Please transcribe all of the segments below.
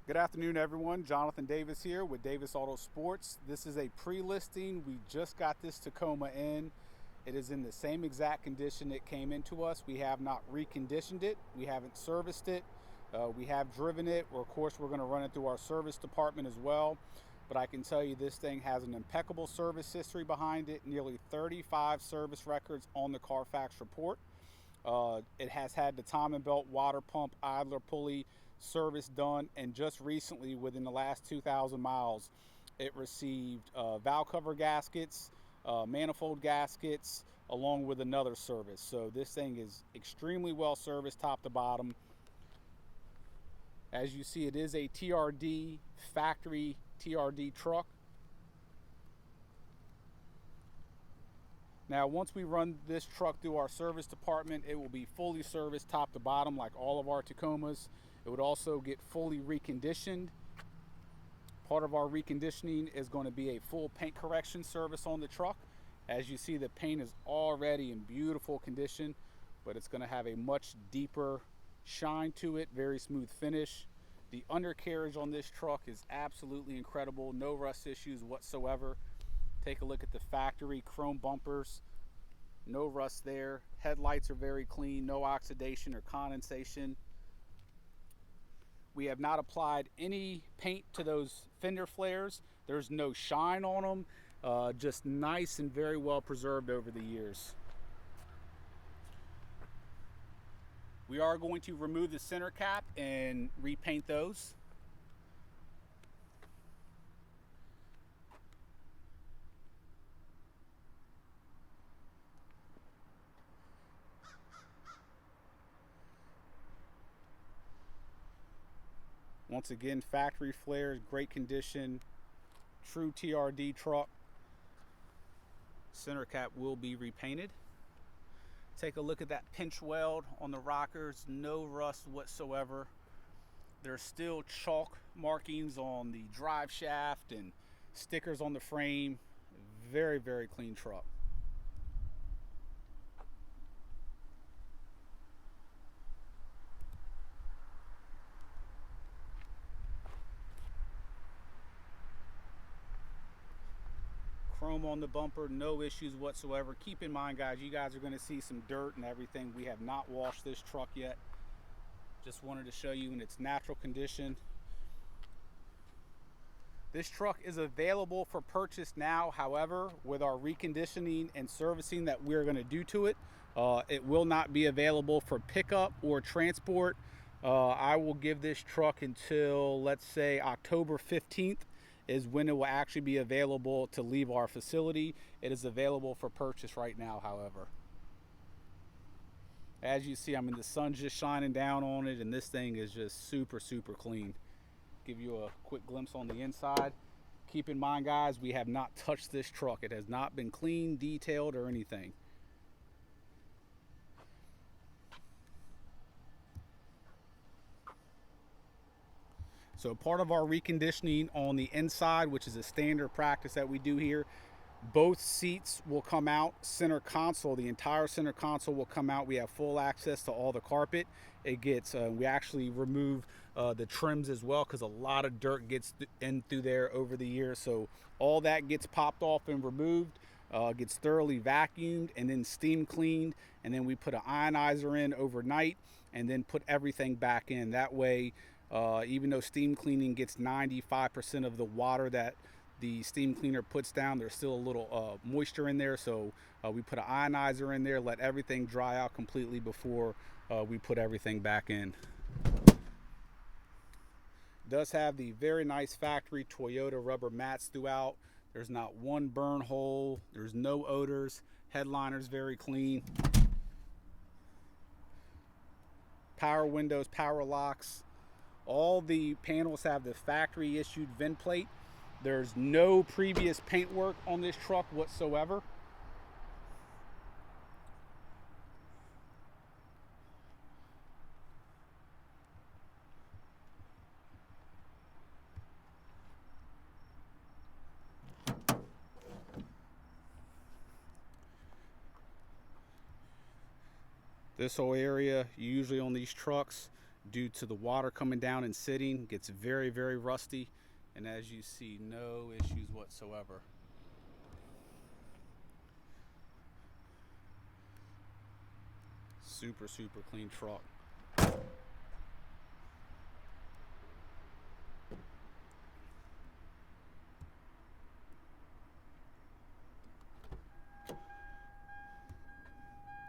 Good afternoon, everyone. Jonathan Davis here with Davis Autosports. This is a pre-listing. We just got this Tacoma in. It is in the same exact condition it came into us. We have not reconditioned it. We haven't serviced it. We have driven it. Of course, we're going to run it through our service department as well. But I can tell you this thing has an impeccable service history behind it. Nearly 35 service records on the Carfax report. It has had the timing belt, water pump, idler pulley service done, and just recently, within the last 2,000 miles, it received valve cover gaskets, manifold gaskets, along with another service. So this thing is extremely well serviced top to bottom. As you see, it is a TRD, factory TRD truck. Now, once we run this truck through our service department, it will be fully serviced top to bottom like all of our Tacomas. It would also get fully reconditioned. Part of our reconditioning is going to be a full paint correction service on the truck. As you see, the paint is already in beautiful condition, but it's going to have a much deeper shine to it, very smooth finish. The undercarriage on this truck is absolutely incredible. No rust issues whatsoever. Take a look at the factory chrome bumpers. No rust there. Headlights are very clean. No oxidation or condensation. We have not applied any paint to those fender flares. There's no shine on them. Just nice and very well preserved over the years. We are going to remove the center cap and repaint those. Once again, factory flares, great condition, true TRD truck. Center cap will be repainted. Take a look at that pinch weld on the rockers, no rust whatsoever. There's still chalk markings on the drive shaft and stickers on the frame. Very, very clean truck. Chrome on the bumper, no issues whatsoever. Keep in mind, guys, you guys are going to see some dirt and everything. We have not washed this truck yet. Just wanted to show you in its natural condition. This truck is available for purchase now. However, with our reconditioning and servicing that we're going to do to it, it will not be available for pickup or transport. I will give this truck until, let's say, October 15th is when it will actually be available to leave our facility. It is available for purchase right now, however. As you see, I mean, the sun's just shining down on it, and this thing is just super, super clean. Give you a quick glimpse on the inside. Keep in mind, guys, we have not touched this truck. It has not been cleaned, detailed, or anything. So part of our reconditioning on the inside, which is a standard practice that we do here, both seats will come out. Center console, the entire center console will come out. We have full access to all the carpet. It gets, we actually remove the trims as well because a lot of dirt gets in through there over the years. So all that gets popped off and removed, gets thoroughly vacuumed and then steam cleaned. And then we put an ionizer in overnight and then put everything back in. That way, even though steam cleaning gets 95% of the water that the steam cleaner puts down, there's still a little moisture in there. So we put an ionizer in there, let everything dry out completely before we put everything back in. It does have the very nice factory Toyota rubber mats throughout. There's not one burn hole. There's no odors. Headliner's very clean. Power windows, power locks. All the panels have the factory issued VIN plate. There's no previous paint work on this truck whatsoever. This whole area, usually on these trucks, due to the water coming down and sitting. Gets very, very rusty, and as you see, no issues whatsoever. Super, super clean truck.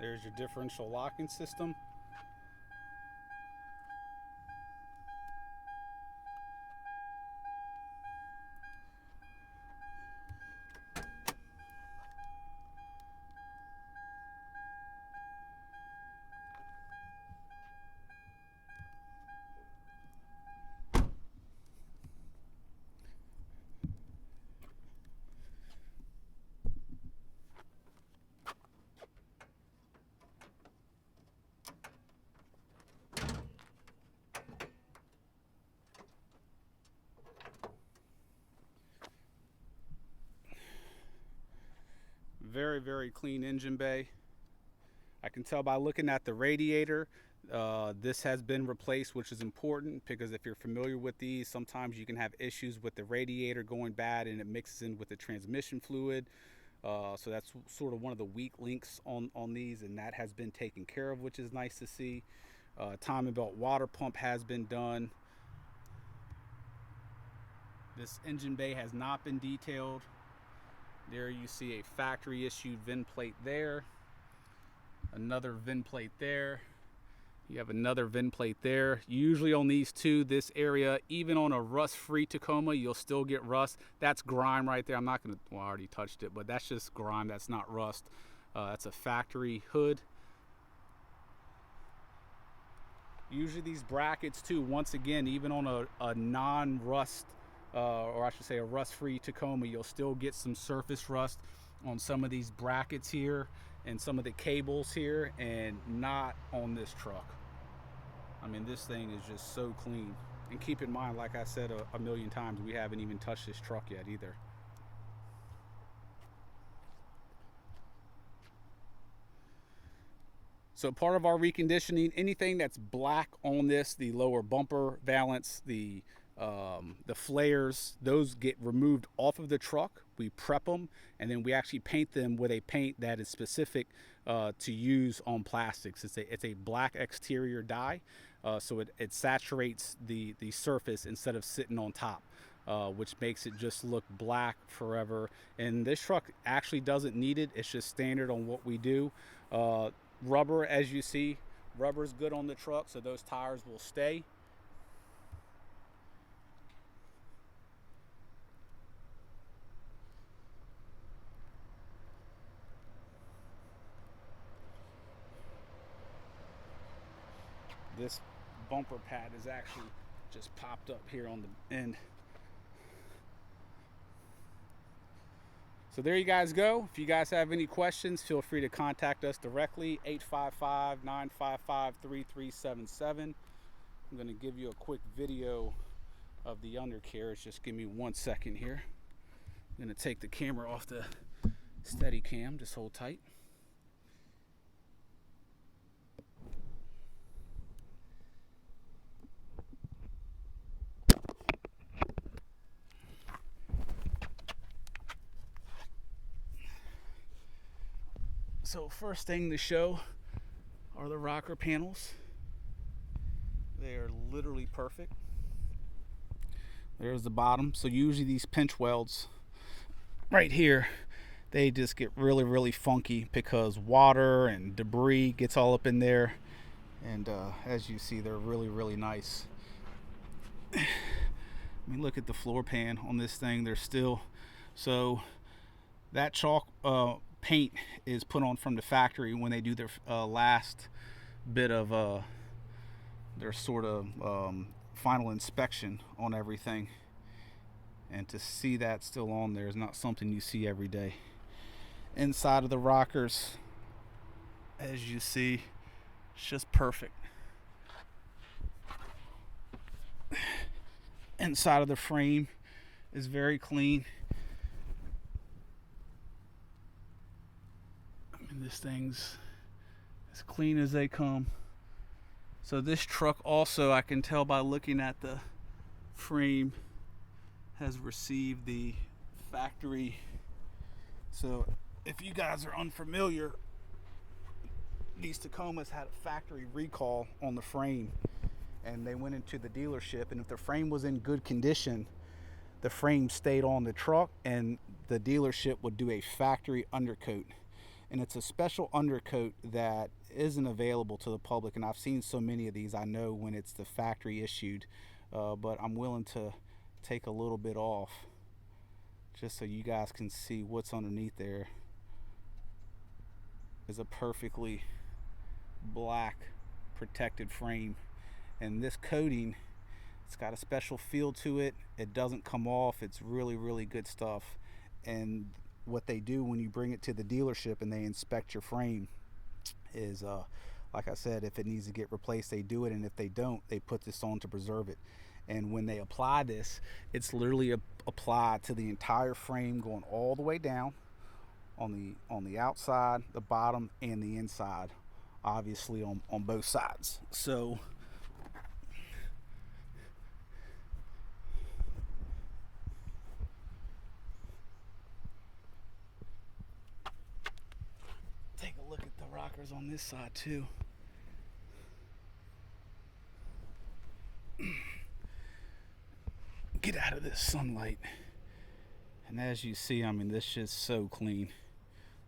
There's your differential locking system. Very, very clean engine bay. I can tell by looking at the radiator, this has been replaced, which is important because if you're familiar with these, sometimes you can have issues with the radiator going bad and it mixes in with the transmission fluid. So that's sort of one of the weak links on these, and that has been taken care of, which is nice to see. Timing belt water pump has been done. This engine bay has not been detailed. There you see a factory issued VIN plate there, another VIN plate there. You have another VIN plate there. Usually on these two, this area, even on a rust-free Tacoma, you'll still get rust. That's grime right there. I'm not gonna, well, I already touched it, but that's just grime, that's not rust. That's a factory hood. Usually these brackets too, once again, even on a non-rust, or I should say a rust-free Tacoma, you'll still get some surface rust on some of these brackets here and some of the cables here, and not on this truck. I mean, this thing is just so clean. And keep in mind, like I said a million times, we haven't even touched this truck yet either. So part of our reconditioning, anything that's black on this, the lower bumper valance, the flares, those get removed off of the truck. We prep them, and then we actually paint them with a paint that is specific to use on plastics. It's a black exterior dye, so it saturates the surface instead of sitting on top, which makes it just look black forever. And this truck actually doesn't need it. It's just standard on what we do. Rubber, as you see, rubber is good on the truck, so those tires will stay. This bumper pad is actually just popped up here on the end. So there you guys go. If you guys have any questions, feel free to contact us directly, 855-955-3377. I'm going to give you a quick video of the undercarriage. Just give me 1 second here. I'm going to take the camera off the steady cam. Just hold tight. So first thing to show are the rocker panels. They are literally perfect. There's the bottom. So usually these pinch welds right here, they just get really, really funky because water and debris gets all up in there. And as you see, they're really, really nice. I mean, look at the floor pan on this thing. They're still, so that chalk paint is put on from the factory when they do their last bit of their sort of final inspection on everything, and to see that still on there is not something you see every day. Inside of the rockers, as you see, it's just perfect. Inside of the frame is very clean. This thing's as clean as they come. So this truck also, I can tell by looking at the frame, has received the factory. So if you guys are unfamiliar, these Tacomas had a factory recall on the frame, and they went into the dealership, and if the frame was in good condition, the frame stayed on the truck and the dealership would do a factory undercoat. And it's a special undercoat that isn't available to the public, and I've seen so many of these, I know when it's the factory issued, but I'm willing to take a little bit off just so you guys can see what's underneath there. Is a perfectly black protected frame, and this coating, it's got a special feel to it. It doesn't come off. It's really, really good stuff. And what they do when you bring it to the dealership and they inspect your frame is, like I said, if it needs to get replaced, they do it, and if they don't, they put this on to preserve it. And when they apply this, it's literally applied to the entire frame, going all the way down on the outside, the bottom, and the inside, obviously on both sides. So take a look at the rockers on this side too. Get out of this sunlight. And as you see, I mean, this shit's so clean.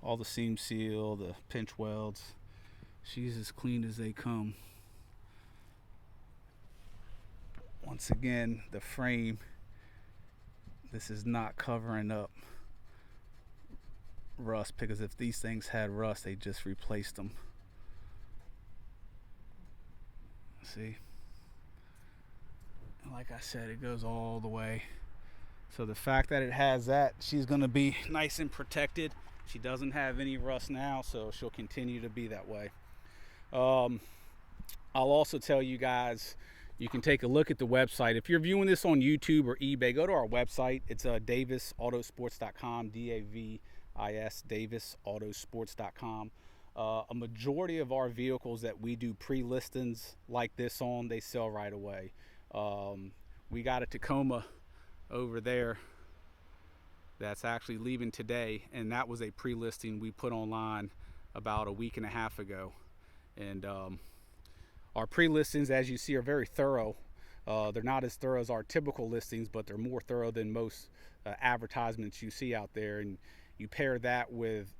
All the seam seal, the pinch welds, she's as clean as they come. Once again, the frame, this is not covering up rust, because if these things had rust, they just replaced them. See? And like I said, it goes all the way. So the fact that it has that, she's going to be nice and protected. She doesn't have any rust now, so she'll continue to be that way. I'll also tell you guys, you can take a look at the website. If you're viewing this on YouTube or eBay, go to our website. It's davisautosports.com, DAVIS, davisautosports.com. A majority of our vehicles that we do pre-listings like this on, they sell right away. We got a Tacoma over there that's actually leaving today, and that was a pre-listing we put online about a week and a half ago. And our pre-listings, as you see, are very thorough. They're not as thorough as our typical listings, but they're more thorough than most advertisements you see out there. And you pair that with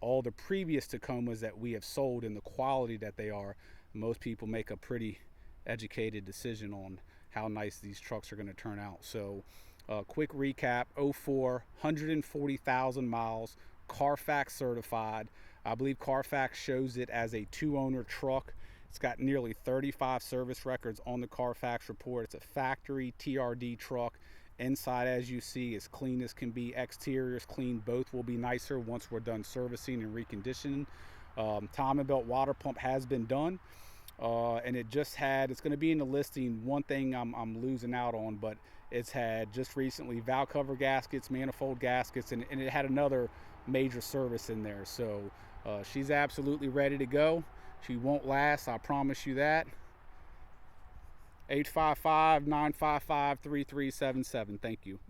all the previous Tacomas that we have sold and the quality that they are, most people make a pretty educated decision on how nice these trucks are going to turn out. So quick recap: 04, 140,000 miles, Carfax certified. I believe Carfax shows it as a 2-owner truck. It's got nearly 35 service records on the Carfax report. It's a factory TRD truck. Inside, as you see, is clean as can be. Exterior is clean. Both will be nicer once we're done servicing and reconditioning. Timing belt water pump has been done. And it's going to be in the listing. One thing I'm losing out on, but it's had just recently valve cover gaskets, manifold gaskets, and it had another major service in there. So she's absolutely ready to go. She won't last, I promise you that. 855-955-3377. Thank you.